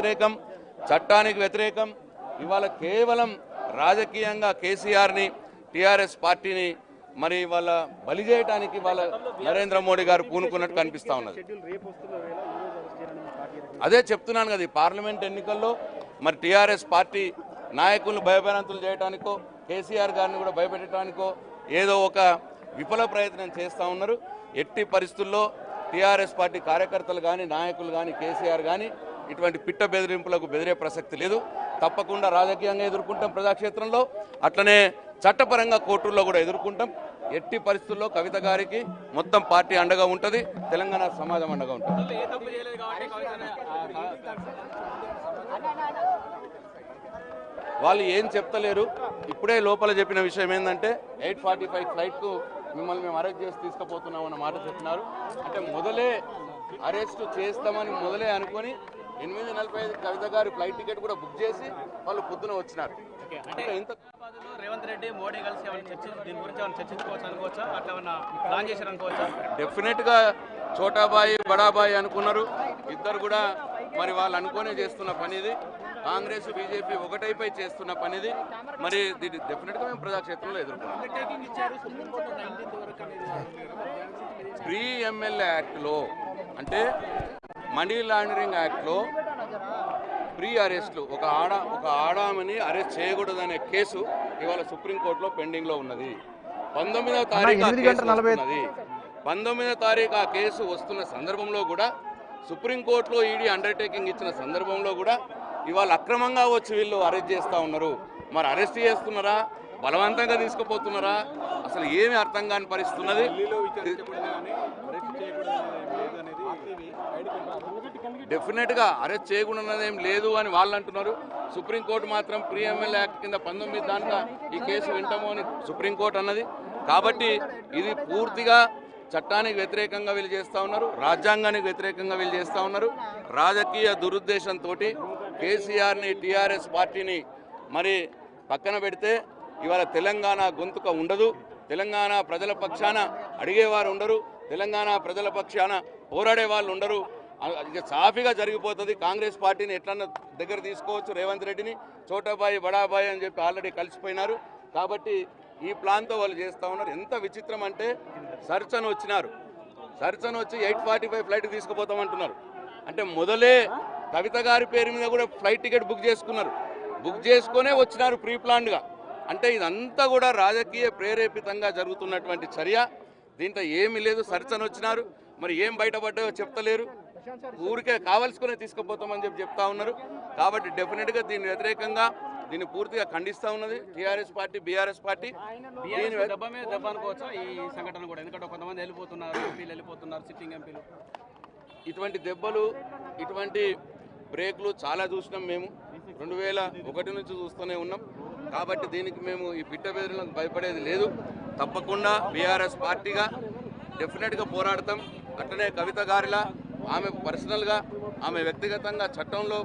వ్యతిరేకం, చట్టానికి వ్యతిరేకం. ఇవాళ కేవలం రాజకీయంగా కేసీఆర్ని టీఆర్ఎస్ పార్టీని మరి వాళ్ళ బలి చేయడానికి వాళ్ళ నరేంద్ర మోడీ గారు పూనుకున్నట్టు కనిపిస్తూ ఉన్నది. అదే చెప్తున్నాను కదా, ఈ పార్లమెంట్ ఎన్నికల్లో మరి టీఆర్ఎస్ పార్టీ నాయకులను భయభ్రాంతులు చేయడానికో కేసీఆర్ గారిని కూడా భయపెట్టడానికో ఏదో ఒక విఫల ప్రయత్నం చేస్తూ ఉన్నారు. ఎట్టి పరిస్థితుల్లో టీఆర్ఎస్ పార్టీ కార్యకర్తలు కానీ నాయకులు కానీ కేసీఆర్ కానీ ఇటువంటి పిట్ట బెదిరింపులకు బెదిరే ప్రసక్తి లేదు. తప్పకుండా రాజకీయంగా ఎదుర్కొంటాం ప్రజాక్షేత్రంలో, అట్లనే చట్టపరంగా కోర్టుల్లో కూడా ఎదుర్కొంటాం. ఎట్టి పరిస్థితుల్లో కవిత గారికి మొత్తం పార్టీ అండగా ఉంటుంది, తెలంగాణ సమాజం అండగా ఉంటుంది. వాళ్ళు ఏం చెప్తలేరు. ఇప్పుడే లోపల చెప్పిన విషయం ఏంటంటే 8:45 ఫ్లైట్కు మిమ్మల్ని మేము అరెస్ట్ చేసి తీసుకుపోతున్నాం అన్న మాట చెప్పినారు. అంటే మొదలే అరెస్ట్ చేస్తామని మొదలే అనుకొని 8:45 కవిత గారి ఫ్లైట్ టికెట్ కూడా బుక్ చేసి వాళ్ళు పొద్దున వచ్చినారు. రేవంత్ రెడ్డి మోడీ కలిసి దీని గురించి చర్చించుకోవచ్చు అనుకోవచ్చా, అట్లా ఏమన్నా ప్లాన్ చేశారు అనుకోవచ్చా? డెఫినెట్గా చోటాబాయి బడాబాయి అనుకున్నారు ఇద్దరు కూడా. మరి వాళ్ళు అనుకోనే చేస్తున్న పని ఇది. కాంగ్రెస్ బీజేపీ ఒకటైపై చేస్తున్న పనిది. మరి దీన్ని డెఫినెట్గా మేము ప్రజాక్షేత్రంలో ఎదుర్కొన్నాం. ప్రీ ఎమ్మెల్యే యాక్ట్లో అంటే మనీ లాండరింగ్ యాక్ట్లో ప్రీ అరెస్ట్లు ఒక ఆడామని అరెస్ట్ చేయకూడదనే కేసు ఇవాళ సుప్రీంకోర్టులో పెండింగ్లో ఉన్నది. 19వ తారీఖు ఆ కేసు వస్తున్న సందర్భంలో కూడా సుప్రీంకోర్టులో ఈడీ అండర్టేకింగ్ ఇచ్చిన సందర్భంలో కూడా ఇవాళ అక్రమంగా వచ్చి వీళ్ళు అరెస్ట్ చేస్తూ ఉన్నారు. మరి అరెస్ట్ చేస్తున్నారా, బలవంతంగా తీసుకుపోతున్నారా, అసలు ఏమి అర్థం కాని పరిస్థితి ఉన్నది. డెఫినెట్గా అరెస్ట్ చేయకుండానేం లేదు అని వాళ్ళు అంటున్నారు. సుప్రీంకోర్టు మాత్రం ప్రీ ఎమ్మెల్యే యాక్ట్ కింద 19 దాంట్లో ఈ కేసు వింటాము అని సుప్రీంకోర్టు అన్నది. కాబట్టి ఇది పూర్తిగా చట్టానికి వ్యతిరేకంగా వీళ్ళు చేస్తూ ఉన్నారు, రాజ్యాంగానికి వ్యతిరేకంగా వీళ్ళు చేస్తూ ఉన్నారు. రాజకీయ దురుద్దేశంతో కేసీఆర్ని టీఆర్ఎస్ పార్టీని మరి పక్కన పెడితే ఇవాళ తెలంగాణ గొంతుక ఉండదు, తెలంగాణ ప్రజల పక్షాన అడిగేవారు ఉండరు, తెలంగాణ ప్రజల పక్షాన పోరాడే వాళ్ళు ఉండరు. ఇక సాఫీగా జరిగిపోతుంది. కాంగ్రెస్ పార్టీని ఎట్లన్నా దగ్గర తీసుకోవచ్చు, రేవంత్ రెడ్డిని చోటాబాయి బడాబాయి అని చెప్పి ఆల్రెడీ కలిసిపోయినారు. కాబట్టి ఈ ప్లాన్తో వాళ్ళు చేస్తూ ఉన్నారు. ఎంత విచిత్రం అంటే సర్చన్ వచ్చినారు, సర్చన్ వచ్చి 8:45 ఫ్లైట్ తీసుకుపోతామంటున్నారు. అంటే మొదలే కవిత గారి పేరు మీద కూడా ఫ్లైట్ టికెట్ బుక్ చేసుకున్నారు, బుక్ చేసుకునే వచ్చినారు ప్రీ ప్లాన్డ్గా. అంటే ఇదంతా కూడా రాజకీయ ప్రేరేపితంగా జరుగుతున్నటువంటి చర్య. దీంట్లో ఏమీ లేదు. సర్చన్ వచ్చినారు, మరి ఏం బయటపడ్డాయో చెప్తలేరు, ఊరికే కావాల్సుకునే తీసుకుపోతామని చెప్తా ఉన్నారు. కాబట్టి డెఫినెట్గా దీని వ్యతిరేకంగా దీన్ని పూర్తిగా ఖండిస్తూ ఉన్నది టీఆర్ఎస్ పార్టీ, బీఆర్ఎస్ పార్టీ. దెబ్బ మీద దెబ్బ అనుకోవచ్చా ఈ సంఘటన కూడా? ఎందుకంటే కొంతమంది వెళ్ళిపోతున్నారు, ఎంపీలు వెళ్ళిపోతున్నారు, సిట్టింగ్ ఎంపీలు. ఇటువంటి దెబ్బలు, ఇటువంటి బ్రేక్లు చాలా చూసినాం మేము. 2001 నుంచి చూస్తూనే ఉన్నాం. కాబట్టి దీనికి మేము ఈ పిట్ట బెదిరింపులకు భయపడేది లేదు. తప్పకుండా బీఆర్ఎస్ పార్టీగా డెఫినెట్గా పోరాడతాం. అట్లనే కవిత గారిలా ఆమె పర్సనల్గా, ఆమె వ్యక్తిగతంగా చట్టంలో